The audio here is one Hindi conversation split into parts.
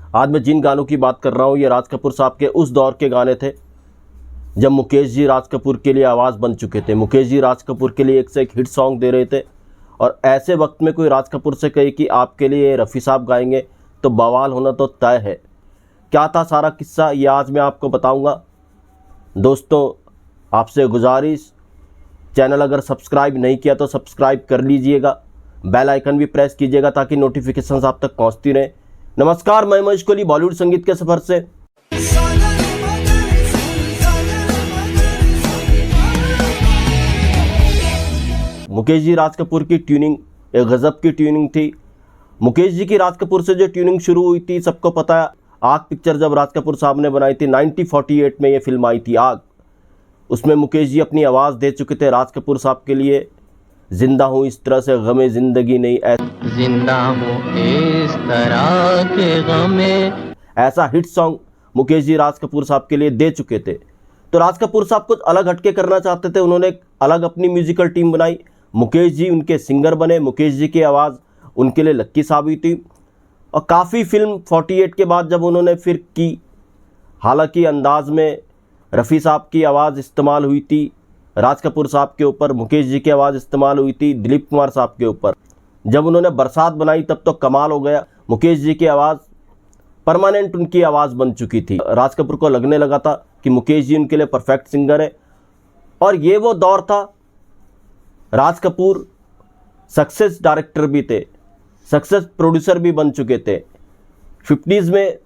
आज मैं जिन गानों की बात कर रहा हूँ ये राज कपूर साहब के उस दौर के गाने थे जब मुकेश जी राज कपूर के लिए आवाज़ बन चुके थे। मुकेश जी राज कपूर के लिए एक से एक हिट सॉन्ग दे रहे थे और ऐसे वक्त में कोई राज कपूर से कहे कि आपके लिए रफ़ी साहब गाएंगे तो बवाल होना तो तय है। क्या था सारा किस्सा ये आज मैं आपको बताऊंगा। दोस्तों आपसे गुजारिश, चैनल अगर सब्सक्राइब नहीं किया तो सब्सक्राइब कर लीजिएगा, बेल आइकन भी प्रेस कीजिएगा ताकि नोटिफिकेशंस आप तक पहुंचती रहे। नमस्कार, मैं महेश कोहली बॉलीवुड संगीत के सफ़र से। मुकेश जी राज कपूर की ट्यूनिंग एक गज़ब की ट्यूनिंग थी। मुकेश जी की राज कपूर से जो ट्यूनिंग शुरू हुई थी सबको पता है। आग पिक्चर जब राज कपूर साहब ने बनाई थी 1948 में ये फिल्म आई थी आग। उसमें मुकेश जी अपनी आवाज़ दे चुके थे राज कपूर साहब के लिए। जिंदा हूँ इस तरह से गमे ज़िंदगी नहीं, जिंदा हूँ इस तरह के गमे, ऐसा हिट सॉन्ग मुकेश जी राज कपूर साहब के लिए दे चुके थे। तो राज कपूर साहब कुछ अलग हटके करना चाहते थे, उन्होंने एक अलग अपनी म्यूजिकल टीम बनाई। मुकेश जी उनके सिंगर बने, मुकेश जी की आवाज़ उनके लिए लक्की साबित हुई और काफ़ी फिल्म 48 के बाद जब उन्होंने फिर की, हालांकि अंदाज में रफ़ी साहब की आवाज़ इस्तेमाल हुई थी राज कपूर साहब के ऊपर, मुकेश जी की आवाज़ इस्तेमाल हुई थी दिलीप कुमार साहब के ऊपर। जब उन्होंने बरसात बनाई तब तो कमाल हो गया। मुकेश जी की आवाज़ परमानेंट उनकी आवाज़ बन चुकी थी। राज कपूर को लगने लगा था कि मुकेश जी उनके लिए परफेक्ट सिंगर है। और ये वो दौर था, राज कपूर सक्सेस डायरेक्टर भी थे, सक्सेस प्रोड्यूसर भी बन चुके थे। 50s में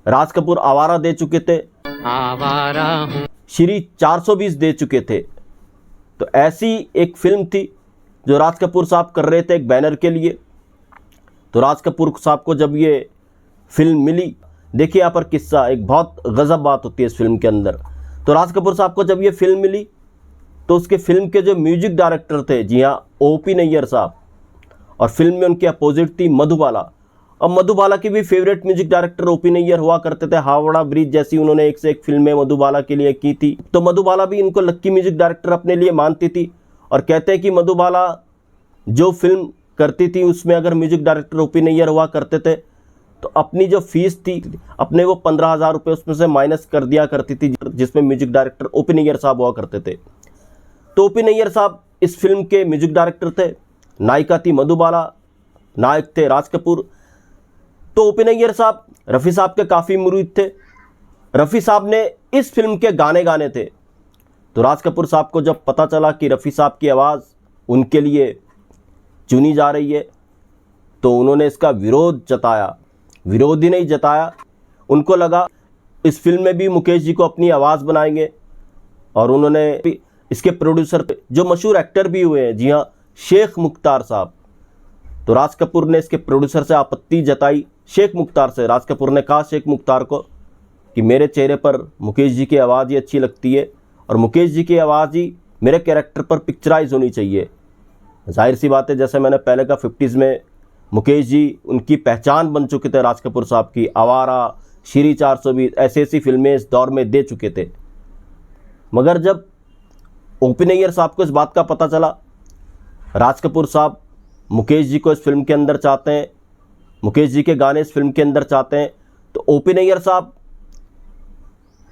राज कपूर आवारा दे चुके थे, आवारा हूँ, श्री 420 दे चुके थे। तो ऐसी एक फिल्म थी जो राज कपूर साहब कर रहे थे एक बैनर के लिए। तो राज कपूर साहब को जब ये फिल्म मिली, देखिए यहाँ पर किस्सा, एक बहुत गजब बात होती है इस फिल्म के अंदर। तो राज कपूर साहब को जब ये फिल्म मिली तो उसके फिल्म के जो म्यूजिक डायरेक्टर थे, जी हाँ, ओपी नैयर साहब, और फिल्म में उनके अपोजिट थी मधुबाला। अब मधुबाला के भी favourite music director OP Nayyar हुआ करते थे। हावड़ा ब्रिज जैसी उन्होंने एक से एक फिल्में मधुबाला के लिए की थी। तो मधुबाला भी इनको लक्की म्यूजिक डायरेक्टर अपने लिए मानती थी और कहते हैं कि मधुबाला जो फिल्म करती थी उसमें अगर म्यूजिक डायरेक्टर ओपी नैयर हुआ करते थे तो अपनी जो फीस थी अपने वो 15,000 रुपये उसमें से माइनस कर दिया करती थी, जिसमें म्यूजिक डायरेक्टर ओपी नैयर साहब हुआ करते थे। तो ओपी नैयर साहब इस फिल्म के म्यूजिक डायरेक्टर थे, नायिका थी मधुबाला, नायक थे राज कपूर। तो ओपी नैयर साहब रफ़ी साहब के काफ़ी मुरीद थे। रफ़ी साहब ने इस फिल्म के गाने गाने थे। तो राज कपूर साहब को जब पता चला कि रफ़ी साहब की आवाज़ उनके लिए चुनी जा रही है तो उन्होंने इसका विरोध जताया। विरोध ही नहीं जताया, उनको लगा इस फिल्म में भी मुकेश जी को अपनी आवाज़ बनाएंगे। और उन्होंने इसके प्रोड्यूसर जो मशहूर एक्टर भी हुए हैं, जी हाँ, शेख मुख्तार साहब। तो राज कपूर ने इसके प्रोड्यूसर से आपत्ति जताई, शेख मुख्तार से। राज कपूर ने कहा शेख मुख्तार को कि मेरे चेहरे पर मुकेश जी की आवाज़ ही अच्छी लगती है और मुकेश जी की आवाज़ ही मेरे कैरेक्टर पर पिक्चराइज होनी चाहिए। जाहिर सी बात है, जैसे मैंने पहले कहा, 50s में मुकेश जी उनकी पहचान बन चुके थे राज कपूर साहब की। आवारा, श्री 420 ऐसी ऐसी फिल्में इस दौर में दे चुके थे। मगर जब ओपी नैयर साहब को इस बात का पता चला, राज कपूर साहब मुकेश जी को इस फिल्म के अंदर चाहते हैं, मुकेश जी के गाने इस फिल्म के अंदर चाहते हैं, तो ओपी नैयर साहब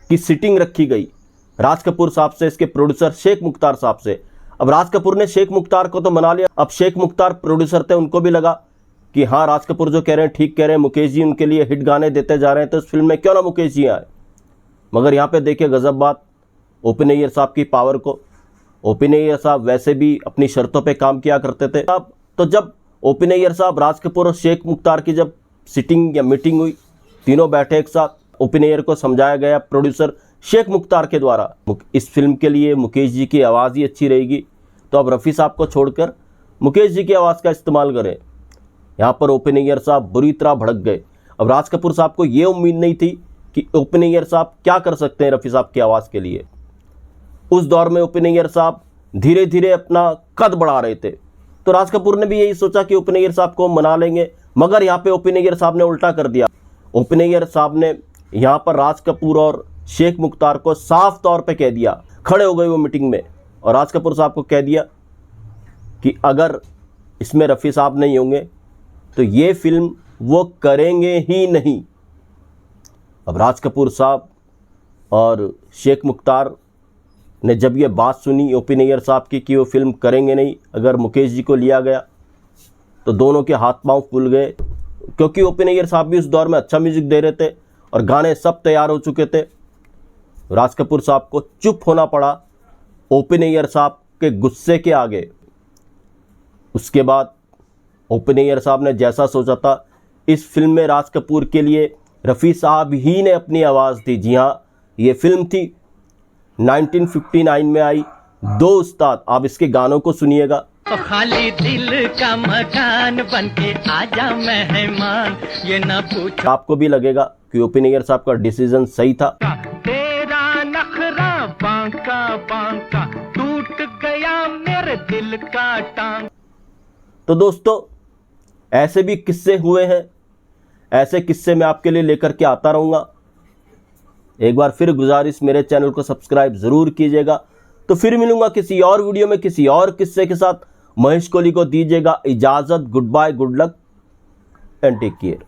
की सिटिंग रखी गई राज कपूर साहब से, इसके प्रोड्यूसर शेख मुख्तार साहब से। अब राज कपूर ने शेख मुख्तार को तो मना लिया। अब शेख मुख्तार प्रोड्यूसर थे, उनको भी लगा कि हाँ, राज कपूर जो कह रहे हैं ठीक कह रहे हैं, मुकेश जी उनके लिए हिट गाने देते जा रहे हैं तो इस फिल्म में क्यों ना मुकेश जी आए। मगर यहाँ पे देखिए गजब बात ओपी नैयर साहब की पावर को। ओपी नैयर साहब वैसे भी अपनी शर्तों पे काम किया करते थे। अब तो जब ओपी नैयर साहब, राज कपूर और शेख मुख्तार की जब सिटिंग या मीटिंग हुई, तीनों बैठे एक साथ, ओपी नैयर को समझाया गया प्रोड्यूसर शेख मुख्तार के द्वारा इस फिल्म के लिए मुकेश जी की आवाज़ ही अच्छी रहेगी, तो अब रफ़ी साहब को छोड़कर मुकेश जी की आवाज़ का इस्तेमाल करें। यहाँ पर ओपी नैयर साहब बुरी तरह भड़क गए। अब राज कपूर साहब को ये उम्मीद नहीं थी कि ओपी नैयर साहब क्या कर सकते हैं रफ़ी साहब की आवाज़ के लिए। उस दौर में ओपी नैयर साहब धीरे धीरे अपना कद बढ़ा रहे थे। तो राज कपूर ने भी यही सोचा कि ओपी नैयर साहब को मना लेंगे, मगर यहाँ पे ओपी नैयर साहब ने उल्टा कर दिया। ओपी नैयर साहब ने यहाँ पर राज कपूर और शेख मुख्तार को साफ तौर पे कह दिया, खड़े हो गए वो मीटिंग में, और राज कपूर साहब को कह दिया कि अगर इसमें रफ़ी साहब नहीं होंगे तो ये फिल्म वो करेंगे ही नहीं। अब राज कपूर साहब और शेख मुख्तार ने जब ये बात सुनी ओपी नैयर साहब की कि वो फिल्म करेंगे नहीं अगर मुकेश जी को लिया गया, तो दोनों के हाथ पांव फूल गए, क्योंकि ओपी नैयर साहब भी उस दौर में अच्छा म्यूजिक दे रहे थे और गाने सब तैयार हो चुके थे। राज कपूर साहब को चुप होना पड़ा ओपी नैयर साहब के गुस्से के आगे। उसके बाद ओपी नैयर साहब ने जैसा सोचा था, इस फिल्म में राज कपूर के लिए रफ़ी साहब ही ने अपनी आवाज़ दी। जी हाँ, ये फिल्म थी 1959 में आई दो उस्ताद। आप इसके गानों को सुनिएगा। तो खाली दिल का मकान बनके आजा मेहमान, ये ना पूछ आपको भी लगेगा कि ओपी नैयर साहब का डिसीजन सही था। तेरा नखरा बांका बांका, टूट गया मेरे दिल का टांग। तो दोस्तों, ऐसे भी किस्से हुए हैं, ऐसे किस्से मैं आपके लिए लेकर के आता रहूँगा। एक बार फिर गुजारिश, मेरे चैनल को सब्सक्राइब ज़रूर कीजिएगा। तो फिर मिलूंगा किसी और वीडियो में किसी और किस्से के साथ। महेश कोहली को दीजिएगा इजाज़त। Goodbye, good luck and take care.